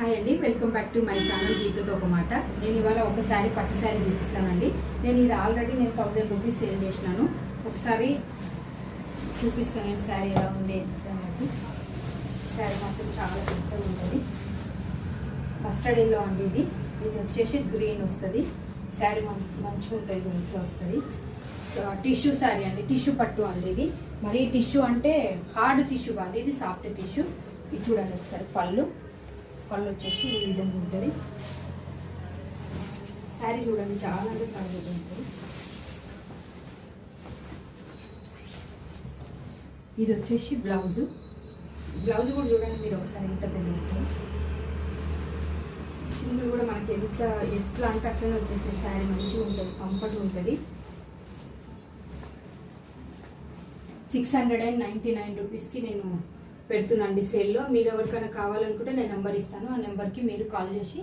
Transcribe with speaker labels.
Speaker 1: Hi అండి, welcome back to my channel గీతతో ఒక మాట. నేను ఇవాళ ఒక శారీ పట్టు శారీ చూపిస్తానండి. నేను ఇది ఆల్రెడీ 1000 రూపీస్ సేల్ చేసినాను. ఒకసారి చూపిస్తాను శారీ ఎలా ఉంది అన్నట్టు. శారీ మాత్రం చాలా పెద్దగా ఉంటుంది. మస్టర్డ్ ఎల్లో అండి ఇది వచ్చేసి గ్రీన్ వస్తుంది. శారీ మంచిగా ఉంటుంది, ఇంట్లో వస్తుంది. సో టిష్యూ శారీ అండి, టిష్యూ పట్టు అండి ఇది. మరి టిష్యూ అంటే హార్డ్ టిష్యూ కాదు, ఇది సాఫ్ట్ టిష్యూ. ఇది చూడండి ఒకసారి. పళ్ళు వచ్చేసి ఈ విధంగా ఉంటుంది. శారీ చూడండి, చాలా అంటే చాలా విధంగా ఉంటుంది. ఇది వచ్చేసి బ్లౌజ్ కూడా చూడండి మీరు ఒకసారి, ఎంత పెద్ద ఉంటుంది. చిన్నలు కూడా మనకి ఎట్లా అంటే అట్లనే వచ్చేస్తే శారీ మంచిగా ఉంటుంది, కంఫర్ట్ ఉంటుంది. 699 రూపీస్కి నేను పెడుతున్నాండి సేల్లో. మీరు ఎవరికైనా కావాలనుకుంటే నేను నెంబర్ ఇస్తాను. ఆ నెంబర్కి మీరు కాల్ చేసి